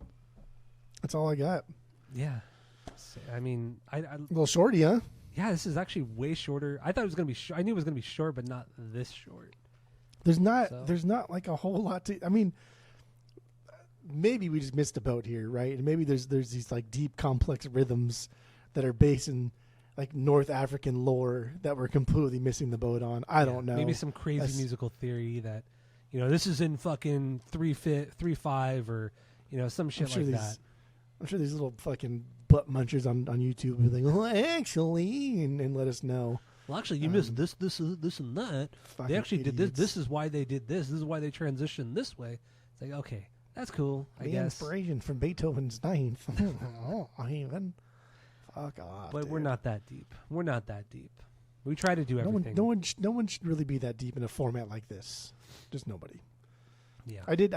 B: That's all I got.
A: Yeah. I mean,
B: A little shorty, huh?
A: Yeah, this is actually way shorter. I thought it was gonna be. I knew it was gonna be short, but not this short.
B: There's not like a whole lot to. I mean, maybe we just missed a boat here, right? And maybe there's these like deep, complex rhythms that are based in like North African lore that we're completely missing the boat on. I don't know.
A: Maybe some crazy musical theory that, this is in fucking 3/5 or some shit like that.
B: I'm sure these little fucking butt munchers on YouTube will be like, well, actually, and let us know.
A: Well, actually, you missed this, and that. They actually did this. This is why they did this. This is why they transitioned this way. It's like, okay, that's cool, I guess.
B: Inspiration from Beethoven's Ninth. Oh, even. Fuck off.
A: But
B: dude.
A: we're not that deep. We're not that deep. We try to do everything.
B: No one should really be that deep in a format like this. Just nobody.
A: Yeah.
B: I did.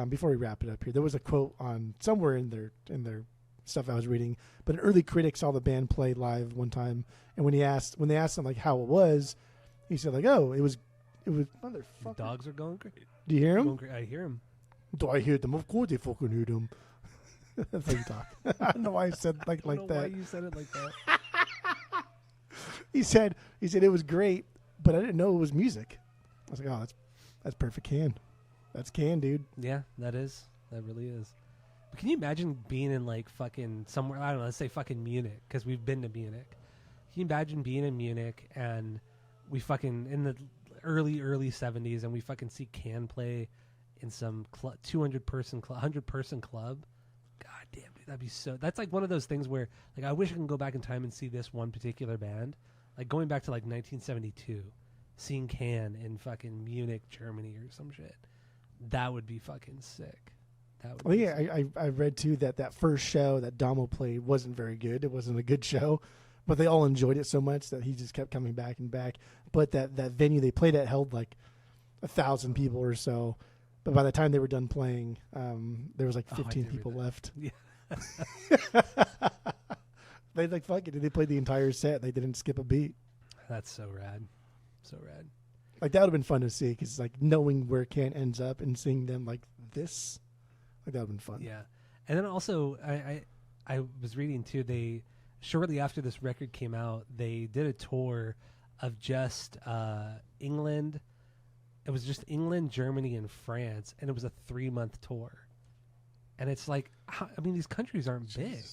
B: Before we wrap it up here, there was a quote on somewhere in their stuff I was reading, but an early critic saw the band play live one time, and when they asked him like how it was, he said like, oh, it was motherfucker.
A: The dogs are going crazy.
B: Do you hear him?
A: I hear him.
B: Do I hear them? Of course they fucking hear them. That's how you talk. I don't know why I said like that.
A: I don't know why you said it like that.
B: He said it was great, but I didn't know it was music. I was like, oh, that's perfect can. That's can, dude.
A: Yeah, that is. That really is. But can you imagine being in like fucking somewhere? I don't know. Let's say fucking Munich, because we've been to Munich. Can you imagine being in Munich and we fucking in the early 70s and we fucking see Can play in some 200 person, 100 person club? God damn, dude, that'd be so. That's like one of those things where like I wish I can go back in time and see this one particular band, like going back to like 1972, seeing Can in fucking Munich, Germany, or some shit. That would be fucking sick. That would.
B: I read too that first show that Damo played wasn't very good. It wasn't a good show, but they all enjoyed it so much that he just kept coming back and back. But that venue they played at held like 1,000 people or so. But by the time they were done playing, there was like 15 people left.
A: Yeah.
B: They like fuck it. They played the entire set. They didn't skip a beat.
A: That's so rad. So rad.
B: Like that would have been fun to see because like knowing where Can ends up and seeing them like this, like that would have been fun.
A: Yeah, and then also I was reading too. They shortly after this record came out, they did a tour of just England. It was just England, Germany, and France, and it was a 3-month tour. And it's like, I mean, these countries aren't big.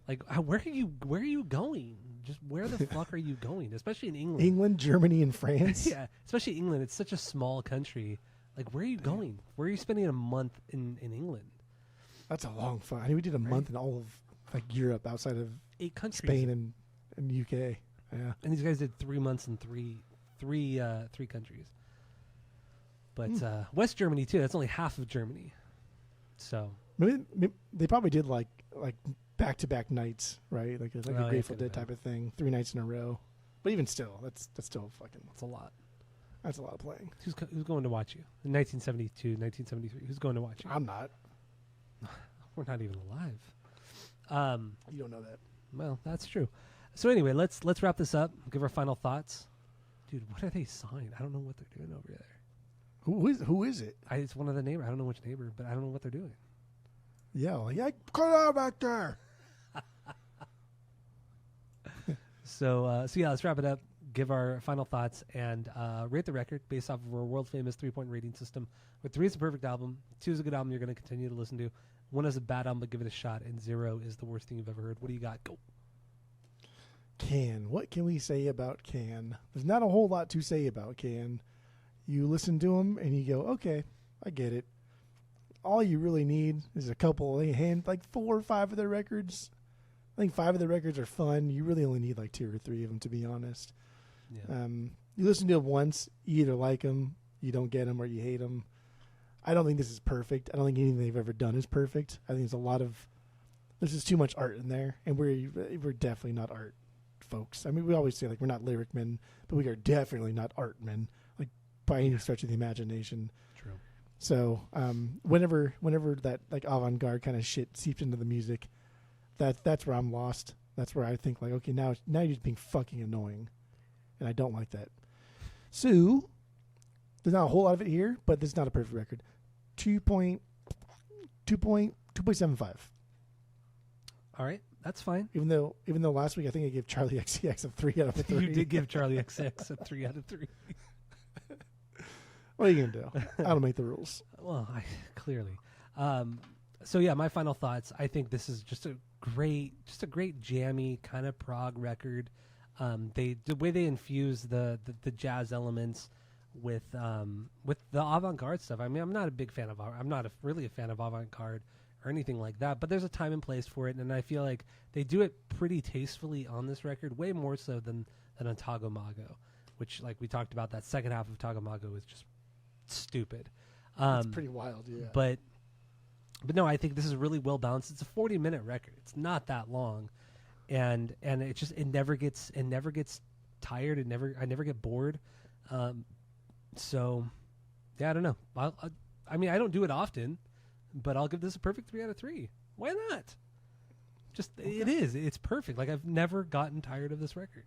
A: Like, where are you going? Just where the fuck are you going? Especially in England.
B: England, Germany, and France?
A: Yeah, especially England. It's such a small country. Like, where are you going? Where are you spending a month in England?
B: That's a long fun. I mean, we did a month in all of like Europe outside of
A: 8 countries.
B: Spain and UK. Yeah.
A: And these guys did 3 months in three countries. But West Germany, too. That's only half of Germany. So
B: maybe they probably did like back-to-back nights, right? Like a Grateful Dead type of thing, 3 nights in a row. But even still, that's still fucking.
A: That's a lot.
B: That's a lot of playing.
A: Who's going to watch you in 1972, 1973? Who's going to watch you?
B: I'm not.
A: We're not even alive.
B: You don't know that.
A: Well, that's true. So anyway, let's wrap this up. Give our final thoughts. Dude, what are they signed? I don't know what they're doing over there.
B: Who is it?
A: It's one of the neighbor. I don't know which neighbor, but I don't know what they're doing.
B: Yeah, cut it out back there.
A: So yeah, let's wrap it up. Give our final thoughts and rate the record based off of our world famous 3-point rating system. Where 3 is a perfect album, 2 is a good album you're going to continue to listen to, 1 is a bad album but give it a shot, and 0 is the worst thing you've ever heard. What do you got? Go.
B: Can. What can we say about Can? There's not a whole lot to say about Can. You listen to them and you go, okay, I get it. All you really need is a couple, like 4 or 5 of their records. I think 5 of the records are fun. You really only need like 2 or 3 of them, to be honest.
A: Yeah.
B: You listen to it once, you either like them, you don't get them, or you hate them. I don't think this is perfect. I don't think anything they've ever done is perfect. I think there's just too much art in there, and we're definitely not art folks. I mean, we always say like we're not lyric men, but we are definitely not art men, like by any stretch of the imagination.
A: True.
B: So whenever that like avant-garde kind of shit seeps into the music, that's where I'm lost. That's where I think like, okay, now you're just being fucking annoying, and I don't like that. So there's not a whole lot of it here, but this is not a perfect record. 2.75.
A: All right, that's fine.
B: Even though last week I think I gave Charlie XCX a 3 out of 3.
A: You did give Charlie XX a 3 out of 3.
B: What are you gonna do? I don't make the rules.
A: Well, clearly. So yeah, my final thoughts. I think this is just a great jammy kind of prog record. The way they infuse the jazz elements with the avant-garde stuff. I mean, I'm not really a fan of avant-garde or anything like that, but there's a time and place for it, and I feel like they do it pretty tastefully on this record, way more so than on Tagomago, which, like we talked about, that second half of Tagomago is just stupid.
B: It's pretty wild, yeah.
A: But no, I think this is really well balanced. It's a 40-minute record. It's not that long, and it never gets tired. I never get bored. So yeah, I don't know. I mean, I don't do it often, but I'll give this a perfect 3 out of 3. Why not? Just okay. It's perfect. Like, I've never gotten tired of this record.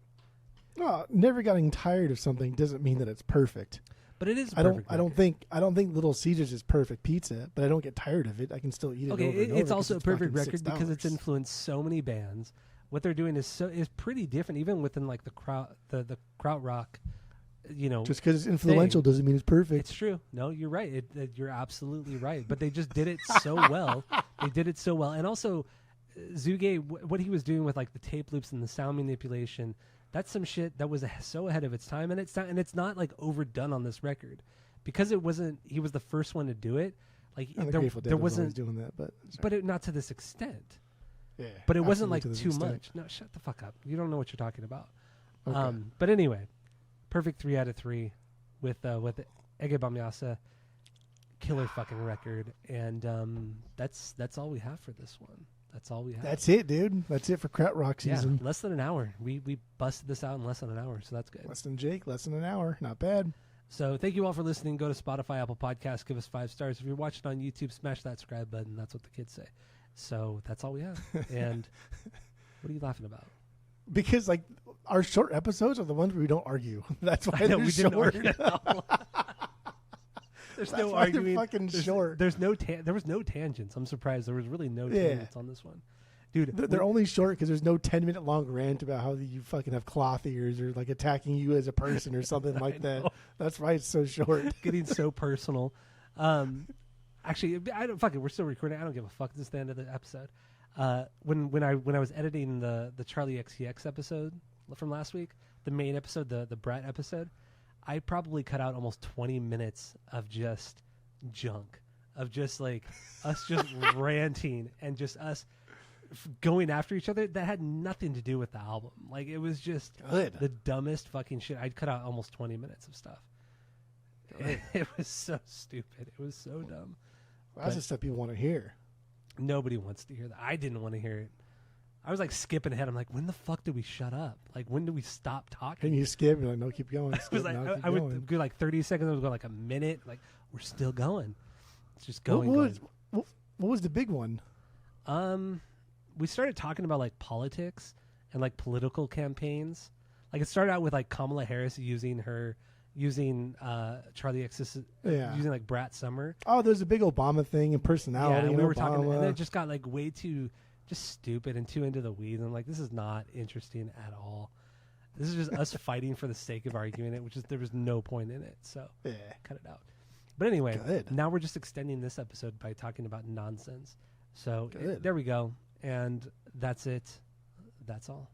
B: No, never getting tired of something doesn't mean that it's perfect.
A: But it is.
B: I don't think Little Caesars is perfect pizza, but I don't get tired of it. I can still eat it.
A: Okay,
B: over and over
A: it's also a perfect record
B: $6.
A: because it's influenced so many bands. What they're doing is pretty different, even within like the krautrock. You know,
B: just because it's influential doesn't mean it's perfect.
A: It's true. No, you're right. You're absolutely right. But they just did it so well. They did it so well, and also Zuge, what he was doing with like the tape loops and the sound manipulation. That's some shit that was so ahead of its time, and it's not like overdone on this record because it wasn't. He was the first one to do it. Like there wasn't
B: doing that,
A: but not to this extent.
B: Yeah,
A: but it wasn't like too
B: extent.
A: much. No, shut the fuck up. You don't know what you're talking about.
B: Okay.
A: But anyway, perfect 3 out of 3 with Ege Bamyasi. Killer fucking record, and that's all we have for this one. That's all we have.
B: That's it, dude. That's it for krautrock season.
A: Yeah, less than an hour. We busted this out in less than an hour, so that's good.
B: Less than Jake, less than an hour. Not bad.
A: So thank you all for listening. Go to Spotify, Apple Podcasts, give us 5 stars. If you're watching on YouTube, smash that subscribe button. That's what the kids say. So that's all we have. And what are you laughing about?
B: Because like our short episodes are the ones where we don't argue. That's why they're short. There's no arguing. Fucking short.
A: There was no tangents. I'm surprised there was really no tangents on this one, dude.
B: They're only short because there's no 10-minute long rant about how you fucking have cloth ears or like attacking you as a person or something like that. That's why it's so short.
A: Getting so personal. Actually, I don't fuck it. We're still recording. I don't give a fuck. This is the end of the episode. When I was editing the Charlie XCX episode from last week, the main episode, the Brett episode, I probably cut out almost 20 minutes of just junk, of just like us just ranting and just us going after each other that had nothing to do with the album. Like, it was just the dumbest fucking shit. I'd cut out almost 20 minutes of stuff. It was so stupid. It was so dumb.
B: Well, that's the stuff you want to hear.
A: Nobody wants to hear that. I didn't want to hear it. I was like skipping ahead. I'm like, when the fuck do we shut up? Like, when do we stop talking?
B: And you skip. You're like, no, keep going.
A: I would go like 30 seconds. I would go like a minute. Like, we're still going. It's just going.
B: What was the big one?
A: We started talking about like politics and like political campaigns. Like, it started out with like Kamala Harris using Charlie X's using like Brat Summer.
B: Oh, there's a big Obama thing and personality.
A: Yeah, we were
B: Obama.
A: talking, and it just got like way too just stupid and too into the weeds. I'm like, this is not interesting at all. This is just us fighting for the sake of arguing it, there was no point in it. So cut it out. But anyway, now we're just extending this episode by talking about nonsense. So there we go. And that's it. That's all.